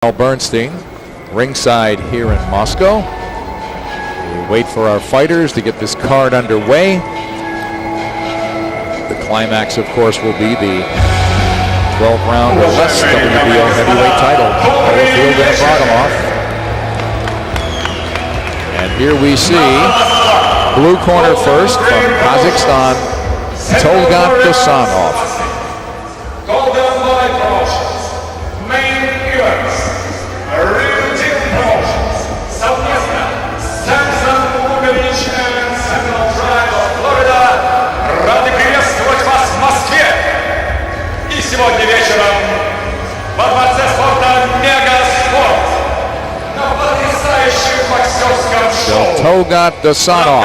Bernstein, ringside here in Moscow. We wait for our fighters to get this card underway. The climax, of course, will be the 12-round or less WBO heavyweight title. Holyfield and Ibrahimov. And here we see blue corner first from Kazakhstan, Talgat Dosanov. Сегодня вечером во Дворце спорта «Мегаспорт» на потрясающем боксерском шоу. Talgat Dosanov,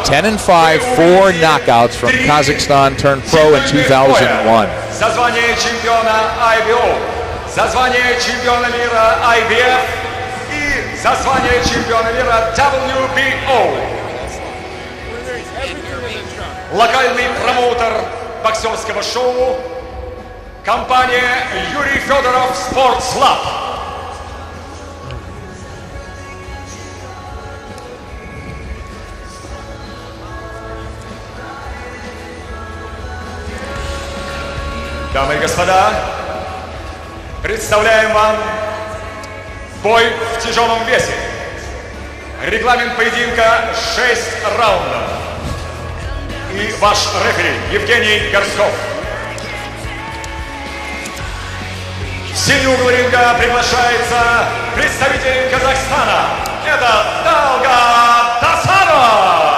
10-5, 4 knockouts from Kazakhstan, turned pro in 2001. За звание чемпиона IBO, за звание чемпиона мира IBF и за звание чемпиона мира WBO. Локальный промоутер боксерского шоу — компания Юрий Федоров Sports Lab. Дамы и господа, представляем вам бой в тяжелом весе. Регламент поединка 6 раундов. И ваш рефери Евгений Горсков. В синий угол ринга приглашается представитель Казахстана. Это Талгат Досанов.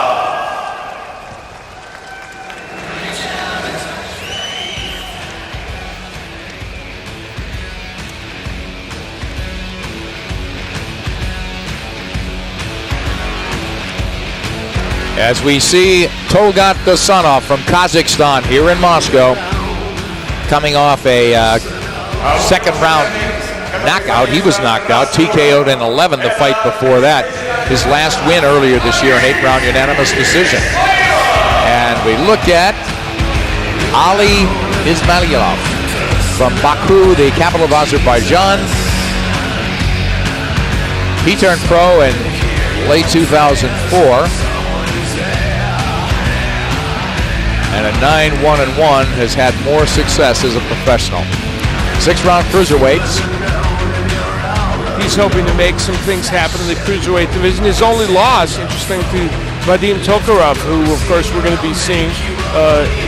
As we see Talgat Dosanov from Kazakhstan here in Moscow, coming off a second round knockout. He was knocked out, TKO'd in 11 the fight before that. His last win earlier this year, an 8-round unanimous decision. And we look at Ali Ismailov from Baku, the capital of Azerbaijan. He turned pro in late 2004. And a 9-1-1 has had more success as a professional. 6-round cruiserweights. He's hoping to make some things happen in the cruiserweight division. His only loss, interesting, to Vadim Tokarov, who of course we're going to be seeing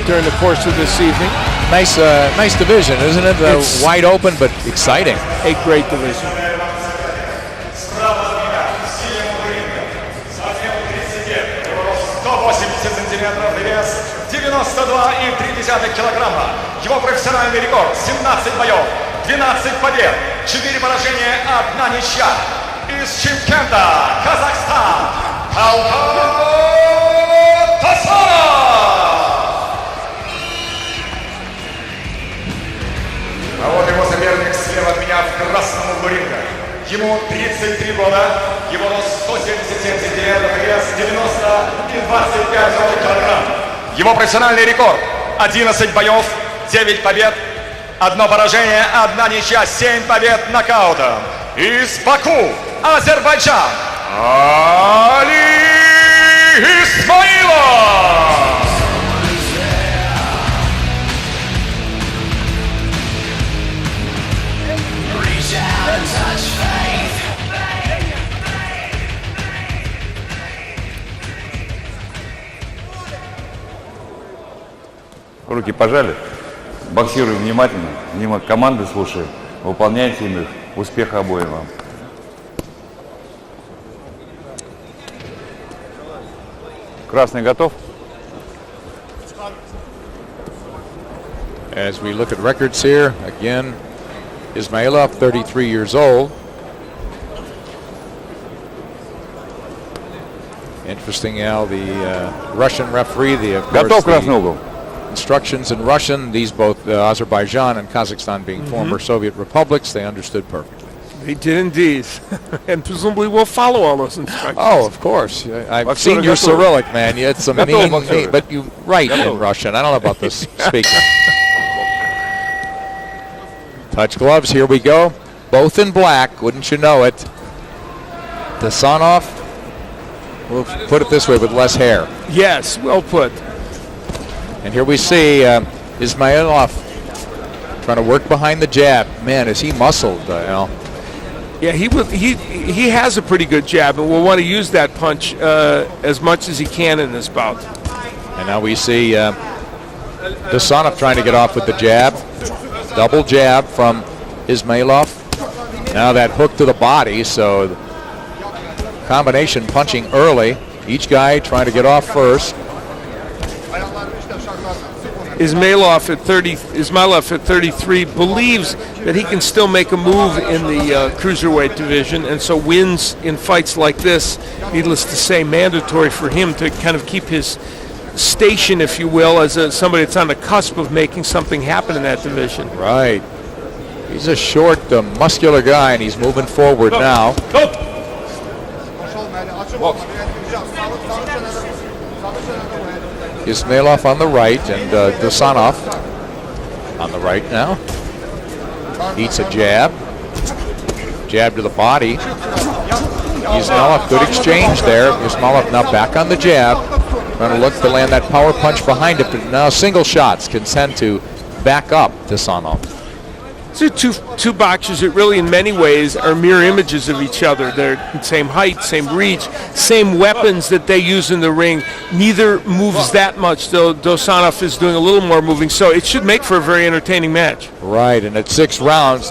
during the course of this evening. Nice division, isn't it? Wide open but exciting. A great division. 92,3 килограмма. Его профессиональный рекорд: 17 боев, 12 побед, 4 поражения, 1 ничья. Из Чимкента, Казахстан, Талгат Досанов. А вот его соперник слева от меня в красном углу ринга. Ему 33 года, его рост 177 сантиметров, вес 90 и 25 килограмм. Его профессиональный рекорд: 11 боев, 9 побед, 1 поражение, 1 ничья, 7 побед нокаутом. Из Баку, Азербайджан, Али Исмаилов. Руки пожали, боксируем внимательно, команды слушаем, выполняйте их. Успеха обоим вам. Красный готов? As we look at records here, again, Ismailov, 33 years old. Interesting, Al, the Russian referee, Готов красный угол. Instructions in Russian. These both Azerbaijan and Kazakhstan being former Soviet republics, they understood perfectly. They did indeed. And presumably we'll follow all those instructions. Oh, of course. I've seen your Cyrillic, man. It's a mean, but you write in Russian. I don't know about this speaking. Touch gloves, here we go. both in black, wouldn't you know it. Dosanov, we'll put it this way, with less hair. Yes, well put. And here we see Ismailov trying to work behind the jab. Man, is he muscled, Al. Yeah, he has a pretty good jab, and will want to use that punch as much as he can in this bout. And now we see Dosanov trying to get off with the jab. Double jab from Ismailov. Now that hook to the body, so combination punching early. Each guy trying to get off first. Ismailov at 33 believes that he can still make a move in the cruiserweight division, and so wins in fights like this, needless to say, mandatory for him to kind of keep his station, if you will, as somebody that's on the cusp of making something happen in that division. Right. He's a short, muscular guy, and he's moving forward now. Ismailov on the right, and Dosanov on the right now. Eats a jab. Jab to the body. Ismailov, good exchange there. Ismailov now back on the jab. Trying to look to land that power punch behind it, but now single shots can tend to back up Dosanov. So two boxers that really in many ways are mirror images of each other. They're the same height, same reach, same weapons that they use in the ring. Neither moves that much, though Dosanov is doing a little more moving, so it should make for a very entertaining match. Right, and at 6 rounds,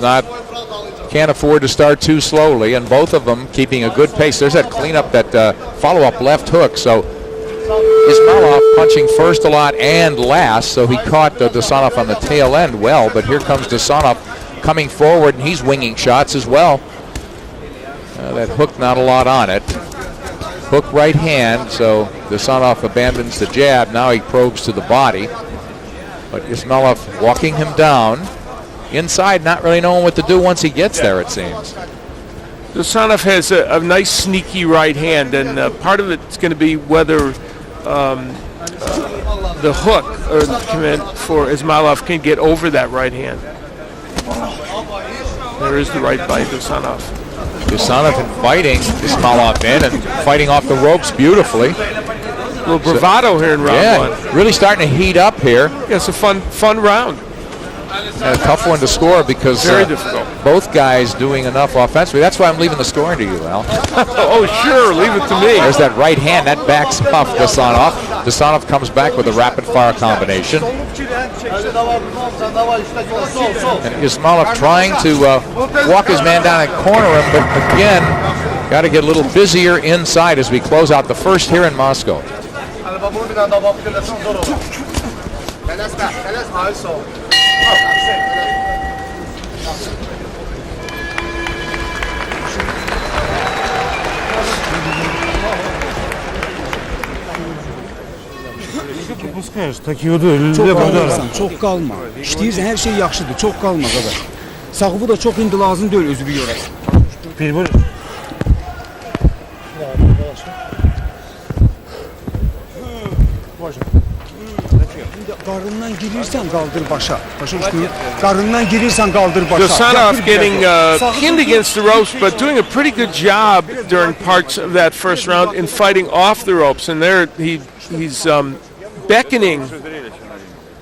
can't afford to start too slowly, and both of them keeping a good pace. There's that cleanup, that follow-up left hook, so Ismailov punching first a lot and last, so he caught Dosanov on the tail end well, but here comes Dosanov coming forward, and he's winging shots as well. That hook, not a lot on it. Hook right hand, so Dosanov abandons the jab. Now he probes to the body, but Ismailov walking him down. Inside, not really knowing what to do once he gets there, it seems. Dosanov has a nice sneaky right hand, and part of it's going to be whether the hook or the command for Ismailov can get over that right hand. There is the right by Dosanov. Dosanov inviting Ismailov in and fighting off the ropes beautifully. A little bravado here in round one. Really starting to heat up here. Yeah, it's a fun round. And a tough one to score because very difficult. Both guys doing enough offensively. That's why I'm leaving the scoring to you, Al. Oh, sure, leave it to me. There's that right hand that backs off Dosanov. Dosanov comes back with a rapid-fire combination. And Ismailov trying to walk his man down and corner him, but again, got to get a little busier inside as we close out the first here in Moscow. Çok qalırsan, çox qalma. İşləyirsən, hər şey yaxşıdır, çox qalma qədər. Sağı da çox indi lazım deyil, özü bir görəsən. Qarından girirsən qaldır başa. Başa düşdün? Qarından girirsən qaldır başa. Dosanov getting pinned against the ropes, but doing a pretty good job during parts of that first round in fighting off the ropes. And there he's beckoning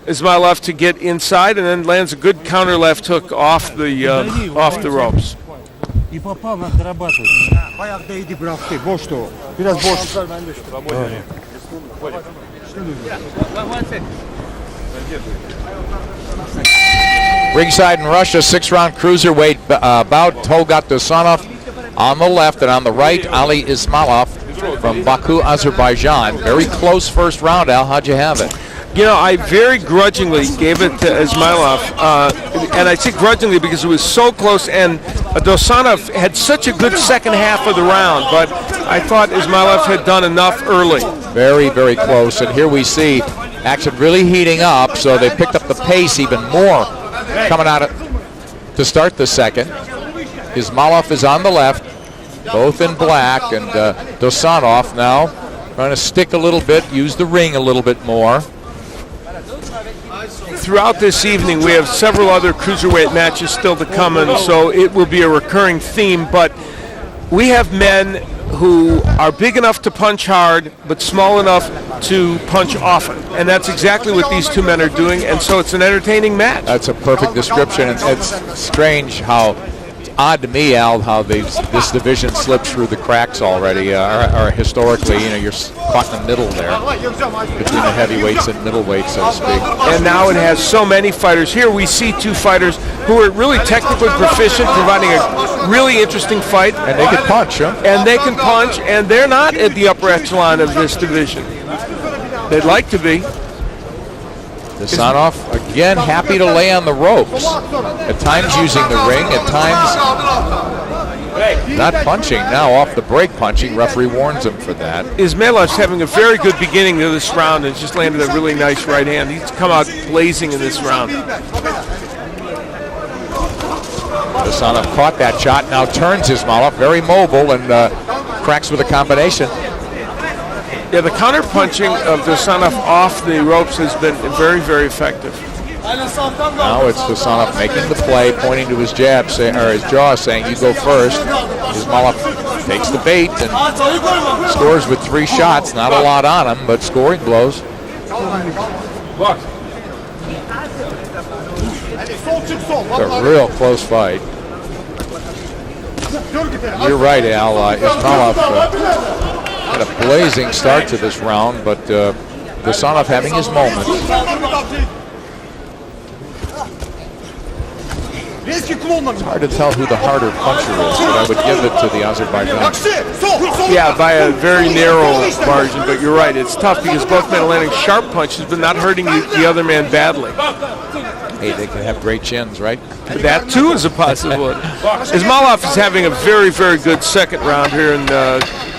Ismailov to get inside, and then lands a good counter left hook off the ropes. Ayak değdi bıraktı, boştu o. Biraz boş. Ringside in Russia, 6-round cruiserweight bout. Talgat Dosanov on the left, and on the right, Ali Ismailov from Baku, Azerbaijan. Very close first round, Al. How'd you have it? You know, I very grudgingly gave it to Ismailov, and I say grudgingly because it was so close, and Dosanov had such a good second half of the round, but I thought Ismailov had done enough early. Very, very close, and here we see action really heating up, so they picked up the pace even more coming out to start the second. Ismailov is on the left, both in black, and Dosanov now trying to stick a little bit, use the ring a little bit more. throughout this evening, we have several other cruiserweight matches still to come, and so it will be a recurring theme. But we have men who are big enough to punch hard, but small enough to punch often. And that's exactly what these two men are doing, and so it's an entertaining match. That's a perfect description, and it's strange how, odd to me, Al, how this division slips through the cracks already, or historically, you're caught in the middle there, between the heavyweights and middleweights, so to speak. And now it has so many fighters. Here we see two fighters who are really technically proficient, providing a really interesting fight. And they can punch, huh? And they can punch, and they're not at the upper echelon of this division. They'd like to be. Dosanov, again, happy to lay on the ropes. At times using the ring, at times not punching. Now off the break punching. Referee warns him for that. Ismailov's having a very good beginning to this round and just landed a really nice right hand. He's come out blazing in this round. Dosanov caught that shot, now turns Ismailov, very mobile, and cracks with a combination. Yeah, the counter-punching of Dosanov off the ropes has been very, very effective. Now it's Dosanov making the play, pointing to his jab, or his jaw, saying, "You go first." Ismailov takes the bait and scores with 3 shots. Not a lot on him, but scoring blows. It's a real close fight. You're right, Al. Ismailov had a blazing start to this round, but Dosanov having his moments. It's hard to tell who the harder puncher is, but I would give it to the Azerbaijani. Yeah, by a very narrow margin, but you're right. It's tough because both men are landing sharp punches, but not hurting the other man badly. Hey, they can have great chins, right? That, too, is a possibility. Ismailov is having a very, very good second round here and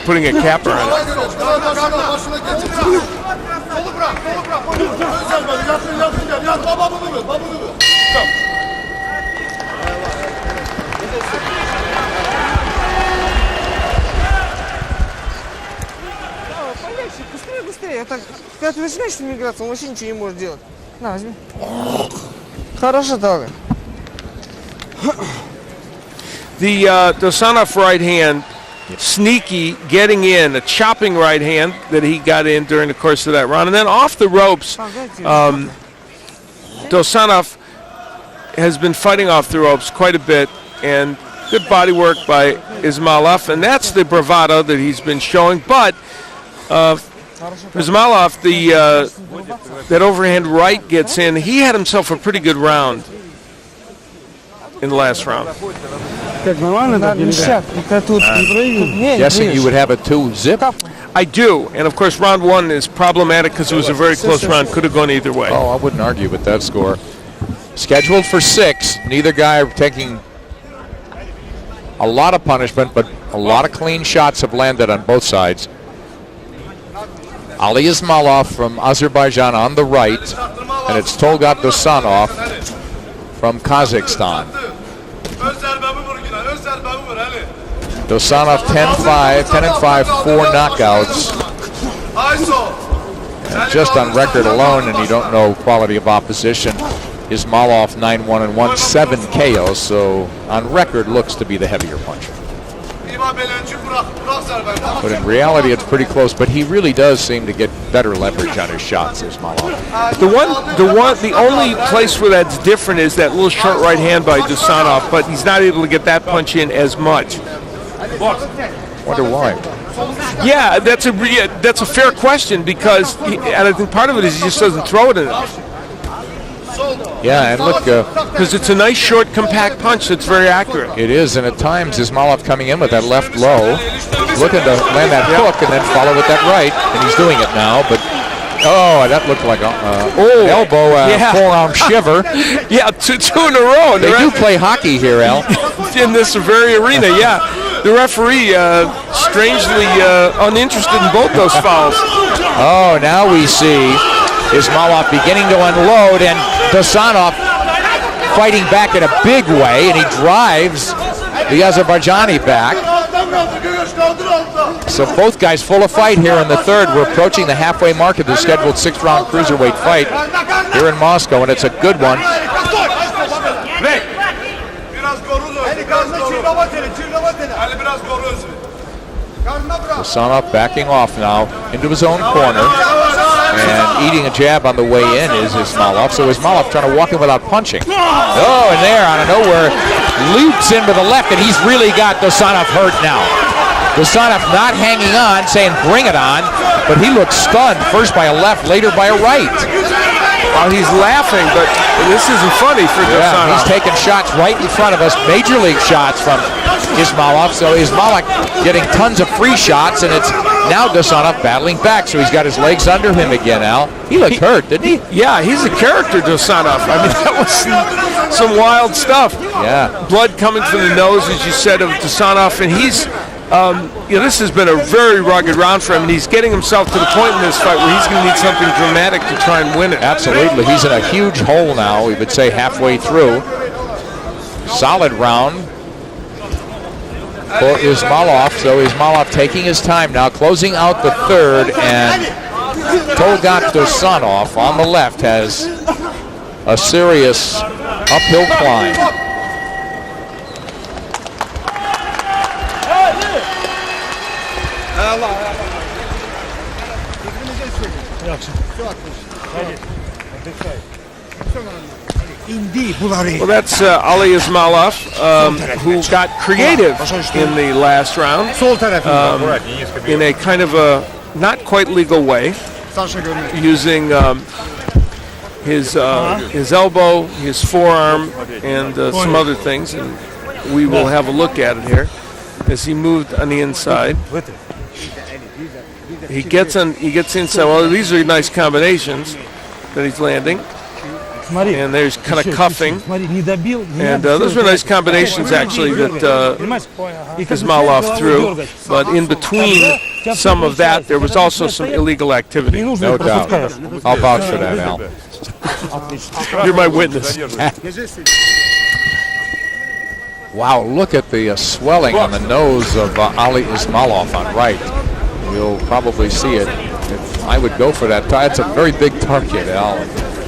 putting a capper on it. Быстрее. Когда ты начинаешь с ним играться, он вообще ничего не может делать. На, возьми. Хорошо, Талгат. The Dosanov right hand, sneaky, getting in, a chopping right hand that he got in during the course of that round. And then off the ropes, Dosanov has been fighting off the ropes quite a bit, and good body work by Ismailov, and that's the bravado that he's been showing. But Ismailov, that overhand right gets in. He had himself a pretty good round in the last round. Guessing you would have a 2-zip? I do, and of course round one is problematic because it was a very close round. Could have gone either way. Oh, I wouldn't argue with that score. Scheduled for 6. Neither guy taking a lot of punishment, but a lot of clean shots have landed on both sides. Ali Ismailov from Azerbaijan on the right, and it's Talgat Dosanov from Kazakhstan. Dosanov 10-5, 10-5, 4 knockouts. And just on record alone, and you don't know quality of opposition, Ismailov 9-1-1, 7 KOs, so on record looks to be the heavier puncher. But in reality, it's pretty close. But he really does seem to get better leverage on his shots, Ismailov. The only place where that's different is that little short right hand by Dosanov, but he's not able to get that punch in as much. Wonder why. Yeah, that's a fair question because, and I think part of it is he just doesn't throw it enough. Yeah, and look, because it's a nice, short, compact punch that's very accurate. It is, and at times Ismailov coming in with that left low, looking to land that hook and then follow with that right, and he's doing it now. But that looked like elbow, forearm shiver. Yeah, two in a row. They do play hockey here, Al. In this very arena, yeah. The referee strangely uninterested in both those fouls. Oh, now we see Ismailov beginning to unload, and Dosanov fighting back in a big way, and he drives the Azerbaijani back. So both guys full of fight here in the third. We're approaching the halfway mark of the scheduled 6th-round cruiserweight fight here in Moscow, and it's a good one. Dosanov backing off now into his own corner, and eating a jab on the way in is Ismailov. So Ismailov trying to walk in without punching. Oh, and there out of nowhere, leaps in with the left, and he's really got Dosanov hurt now. Dosanov not hanging on, saying bring it on, but he looks stunned, first by a left, later by a right. Well, he's laughing, but this isn't funny for Dosanov. He's taking shots right in front of us, major league shots from Ismailov. So Ismailov getting tons of free shots, and it's now Dosanov battling back. So he's got his legs under him again, Al. He looked hurt, didn't he? Yeah, he's a character, Dosanov. I mean, that was some wild stuff. Yeah. Blood coming from the nose, as you said, of Dosanov, and he's... this has been a very rugged round for him, and he's getting himself to the point in this fight where he's going to need something dramatic to try and win it. Absolutely. He's in a huge hole now, we would say halfway through. Solid round for Ismailov. So Ismailov taking his time now, closing out the third, and Talgat Dosanov on the left has a serious uphill climb. Well, that's Ali Ismailov, who got creative in the last round in a kind of a not quite legal way, using his elbow, his forearm, and some other things. And we will have a look at it here as he moved on the inside. He gets inside. Well, these are nice combinations that he's landing. And there's kind of cuffing. And those were nice combinations, actually, that Ismailov threw. But in between some of that, there was also some illegal activity. No doubt. I'll vouch for that, Al. You're my witness. Wow, look at the swelling on the nose of Ali Ismailov on right. You'll probably see it. I would go for that. It's a very big target, Al.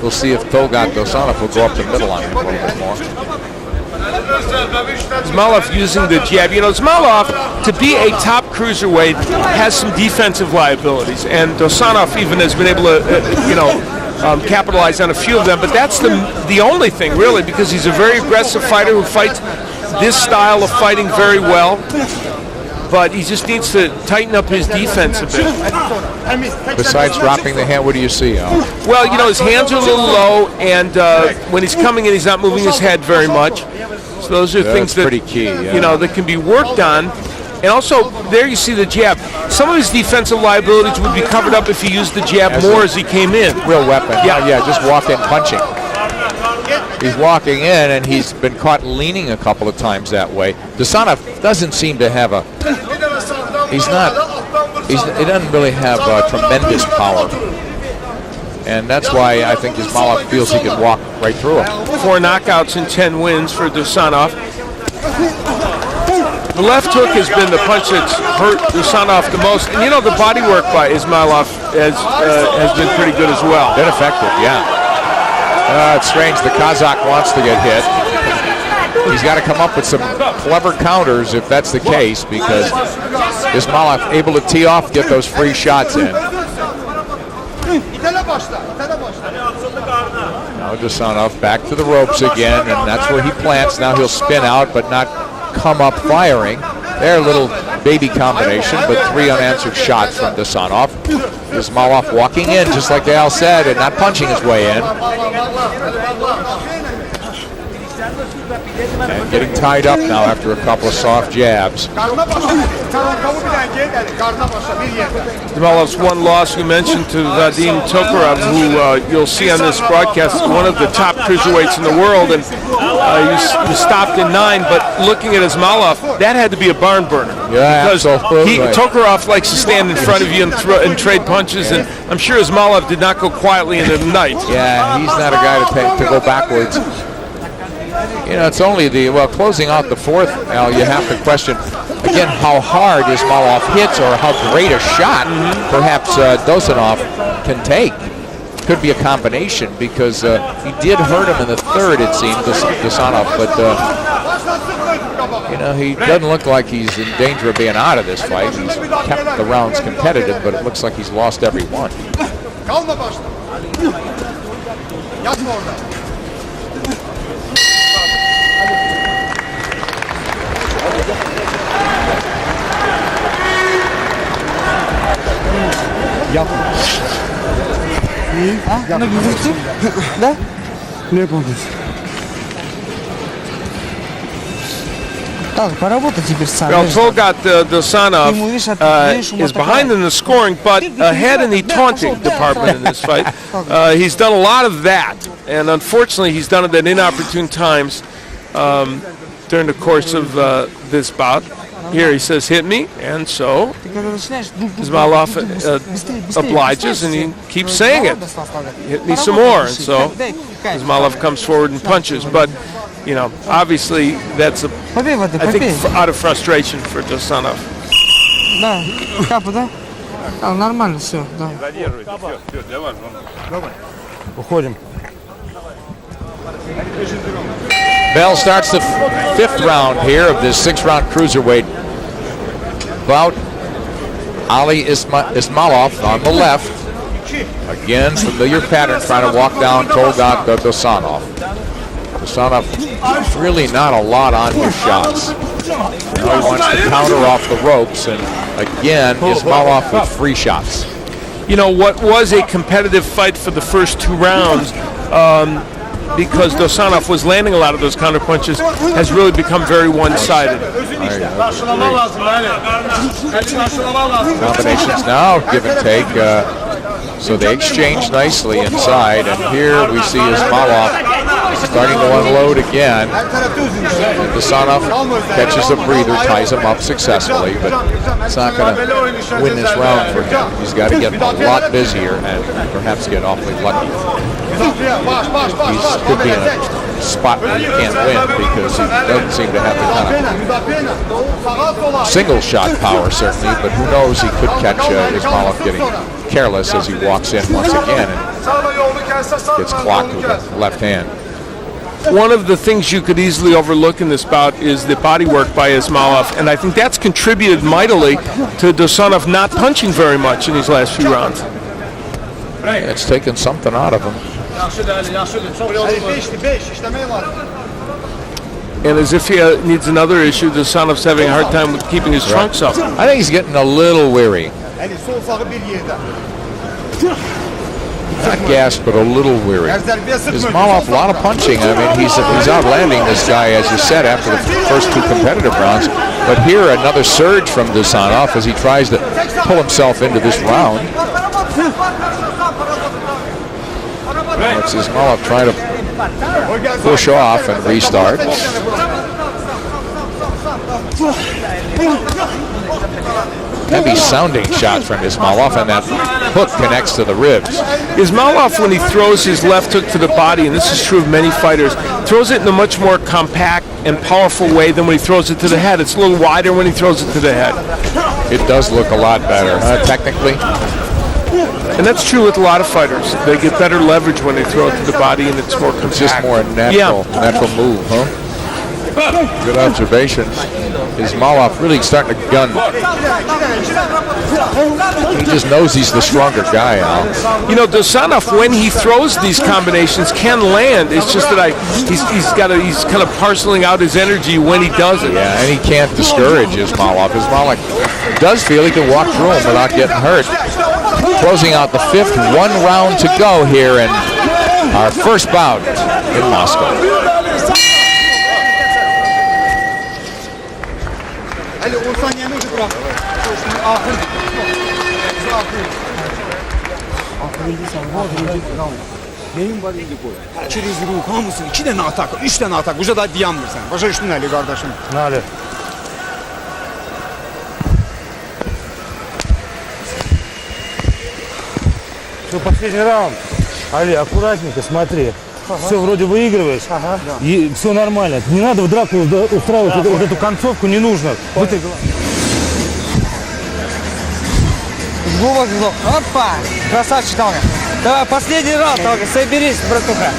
We'll see if Talgat Dosanov will go up the middle on him a little bit more. Ismailov using the jab. You know, Ismailov, to be a top cruiserweight, has some defensive liabilities, and Dosanov even has been able to, capitalize on a few of them. But that's the only thing, really, because he's a very aggressive fighter who fights this style of fighting very well. But he just needs to tighten up his defense a bit. Besides dropping the hand, what do you see, Al? Well, his hands are a little low, and when he's coming in, he's not moving his head very much. So those are things that pretty key, that can be worked on. And also, there you see the jab. Some of his defensive liabilities would be covered up if he used the jab more as he came in. Real weapon. Yeah, just walk in punching. He's walking in, and he's been caught leaning a couple of times that way. Dosanov doesn't seem to have he doesn't really have tremendous power. And that's why I think Ismailov feels he can walk right through him. 4 knockouts and 10 wins for Dosanov. The left hook has been the punch that's hurt Dosanov the most. And the body work by Ismailov has been pretty good as well. Been effective, yeah. It's strange. The Kazakh wants to get hit. He's got to come up with some clever counters if that's the case, because Ismailov able to tee off, get those free shots in. Now Dosanov back to the ropes again, and that's where he plants. Now he'll spin out, but not come up firing. There, a little baby combination, but 3 unanswered shots from Dosanov. Ismailov walking in, just like Al said, and not punching his way in. And getting tied up now after a couple of soft jabs. Ismailov's one loss, we mentioned, to Vadim Tokarov, who you'll see on this broadcast, one of the top cruiserweights in the world, and he stopped in 9, but looking at Ismailov, that had to be a barn burner. Yeah, because Tokarov likes to stand in front of you and trade punches, and I'm sure Ismailov did not go quietly into the night. Yeah, he's not a guy to go backwards. You know, it's only closing out the fourth, Al, you have to question, again, how hard Ismailov hits or how great a shot perhaps Dosanov can take. Could be a combination because he did hurt him in the third, it seemed, Dosanov, but you know, he doesn't look like he's in danger of being out of this fight. He's kept the rounds competitive, but it looks like he's lost every one. На визите? Да? Ne yapalım? Так, поработай теперь сам. Well, Talgat Dosanov is behind in the scoring, but ahead in the taunting department in this fight. He's done a lot of that, and unfortunately, he's done it at inopportune times during the course of this bout. Here he says, hit me, and so Ismailov obliges, and he keeps saying it. Hit me some more, and so Ismailov comes forward and punches. But, you know, obviously that's, I think, out of frustration for Dosanov. Да, капа, да? Нормально все, да. Уходим. Bell starts the fifth round here of this six-round cruiserweight bout. Ali Ismailov on the left. Again, familiar pattern, trying to walk down Talgat Dosanov. Dosanov, really not a lot on his shots. Now he wants to counter off the ropes, and again, Ismailov with free shots. You know, what was a competitive fight for the first two rounds, because Dosanov was landing a lot of those counter punches, has really become very one-sided. Combinations now, give and take. So they exchange nicely inside, and here we see Ismailov starting to unload again. And Dosanov catches a breather, ties him up successfully, but it's not going to win this round for him. He's got to get a lot busier and perhaps get awfully lucky. He could be in a spot where he can't win because he doesn't seem to have the kind of single shot power, certainly, but who knows, he could catch Ismailov getting careless as he walks in once again and gets clocked with the left hand. One of the things you could easily overlook in this bout is the body work by Ismailov, and I think that's contributed mightily to Dosanov not punching very much in these last few rounds. It's taken something out of him. And as if he needs another issue, Dosanov's having a hard time with keeping his trunks up. I think he's getting a little weary. Not gassed, but a little weary. Ismailov, a lot of punching. I mean, he's outlanding this guy, as you said, after the first two competitive rounds. But here, another surge from Dosanov as he tries to pull himself into this round. It's Ismailov trying to push off and restart. Heavy sounding shots from Ismailov, and that hook connects to the ribs. Ismailov, when he throws his left hook to the body, and this is true of many fighters, throws it in a much more compact and powerful way than when he throws it to the head. It's a little wider when he throws it to the head. It does look a lot better, technically. And that's true with a lot of fighters. They get better leverage when they throw it to the body, and it's more compact. It's just more natural move, huh? Good observation. Ismailov really starting to gun. He just knows he's the stronger guy, Al. You know, Dosanov, when he throws these combinations, can land. It's just that he's kind of parceling out his energy when he does it. Yeah, and he can't discourage Ismailov. Ismailov does feel he can walk through him without getting hurt. Closing out the fifth, one round to go here in our first bout in Moscow. Через ruh hamısı 2 dənə atak, 3 dənə atak. Uca da dayanmırsan. Başa düşdün Ali qardaşım? Nəli? Все, последний раунд. Али, аккуратненько, смотри. все вроде выигрываешь, и все нормально. Не надо в драку устраивать вот эту концовку, не нужно. В этой Глубокий вдох. Опа! Красавчик, Талгат. Давай, последний раунд, Талгат. Соберись, братуха.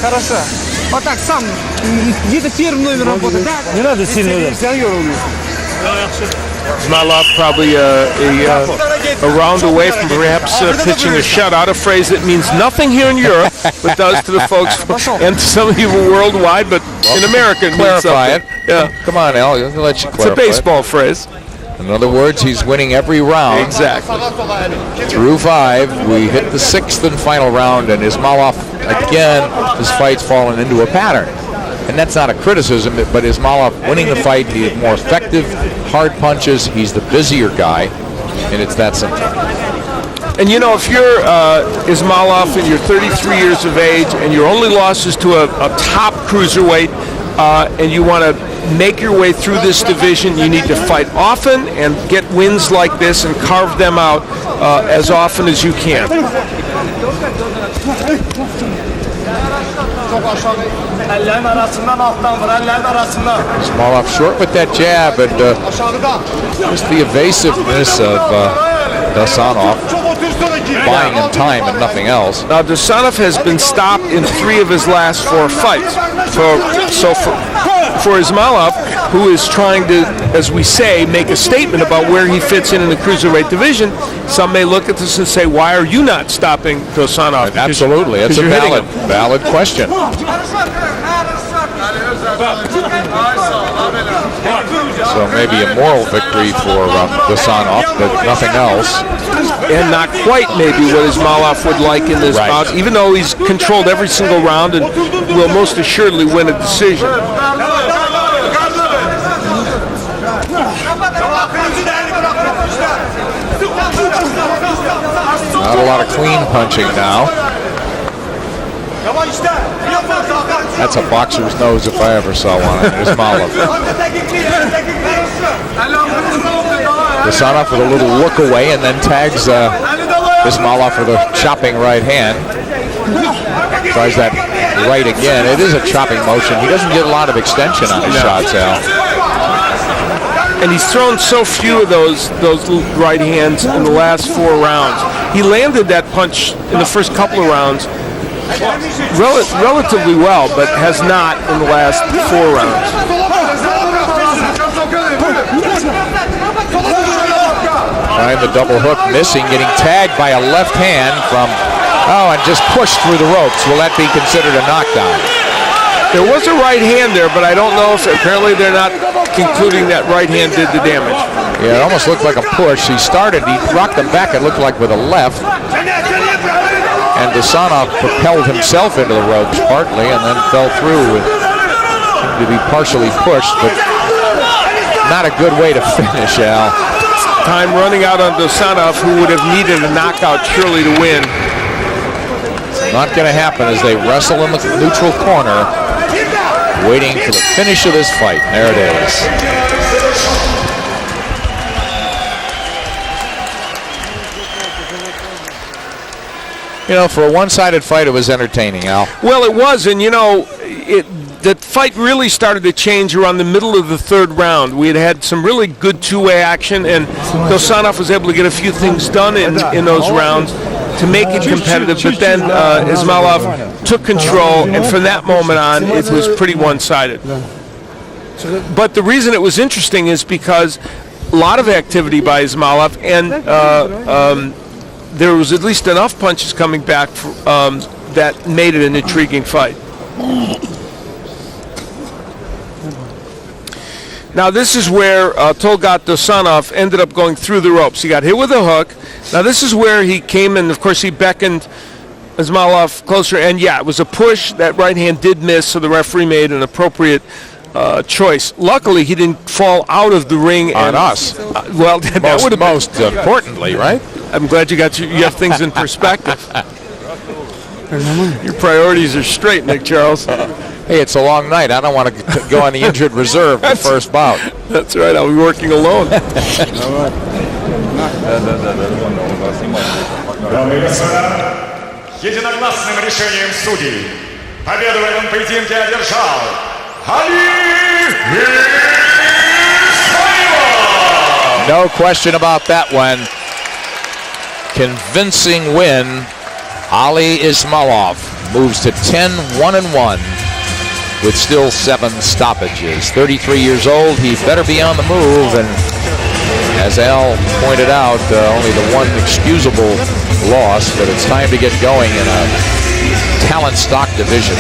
Хорошо. Вот так, сам. Где-то первым номером работай. Да, не надо сильно удар. Ismailov probably a round away from perhaps pitching a shutout, a phrase that means nothing here in Europe, but does to the folks and to some people worldwide, but in America it means Clarify something. it. Yeah, Come on, Al. I'll let you it's clarify a baseball phrase. it. In other words, he's winning every round. Exactly. Through 5, we hit the 6th and final round, and Ismailov, again, his fight's fallen into a pattern. And that's not a criticism, but Ismailov winning the fight, he's more effective, hard punches, he's the busier guy, and it's that simple. And you know, if you're Ismailov and you're 33 years of age and your only loss is to a top cruiserweight, and you want to make your way through this division, you need to fight often and get wins like this and carve them out as often as you can. Ismailov short with that jab, and just the evasiveness of Dosanov, buying him time and nothing else. Now, Dosanov has been stopped in 3 of his last 4 fights. For Ismailov, who is trying to, as we say, make a statement about where he fits in the cruiserweight division, some may look at this and say, why are you not stopping Dosanov? Absolutely, it's a valid question. So maybe a moral victory for Dosanov, but nothing else. And not quite maybe what Ismailov would like in this bout, even though he's controlled every single round and will most assuredly win a decision. Not a lot of clean punching now. That's a boxer's nose if I ever saw one. Ismailov. Dosanov with a little look away and then tags Ismailov with a chopping right hand. Tries that right again. It is a chopping motion. He doesn't get a lot of extension on his shots, Al. And he's thrown so few of those right hands in the last 4 rounds. He landed that punch in the first couple of rounds relatively well, but has not in the last 4 rounds. Trying the double hook, missing, getting tagged by a left hand from, and just pushed through the ropes. Will that be considered a knockdown? There was a right hand there, but I don't know if apparently they're not concluding that right hand did the damage. Yeah, it almost looked like a push. He rocked him back, it looked like with a left. And Dosanov propelled himself into the ropes partly and then fell through. Seemed to be partially pushed, but not a good way to finish, Al. Time running out on Dosanov, who would have needed a knockout surely to win. Not going to happen as they wrestle in the neutral corner, waiting for the finish of this fight. There it is. You know, for a one-sided fight, it was entertaining, Al. Well, it was, and you know, the fight really started to change around the middle of the 3rd round. We had some really good two-way action, and Dosanov was able to get a few things done in those rounds to make it competitive, but then Ismailov took control, and from that moment on, it was pretty one-sided. But the reason it was interesting is because a lot of activity by Ismailov, and there was at least enough punches coming back that made it an intriguing fight. Now this is where Talgat Dosanov ended up going through the ropes. He got hit with a hook. Now this is where he came in. Of course, he beckoned Ismailov closer, and yeah, it was a push. That right hand did miss, so the referee made an appropriate choice. Luckily, he didn't fall out of the ring on us. Well, that would have most importantly, right? I'm glad you have things in perspective. Your priorities are straight, Nick Charles. Hey, it's a long night. I don't want to go on the injured reserve the first bout. That's right. I'll be working alone. Единогласным решением судей Победу в этом поединке одержал Ismailov. No question about that one. Convincing win. Ali Ismailov moves to 10-1-1 with still 7 stoppages. 33 years old, he better be on the move, and as Al pointed out, only the one excusable loss, but it's time to get going in a talent stock division.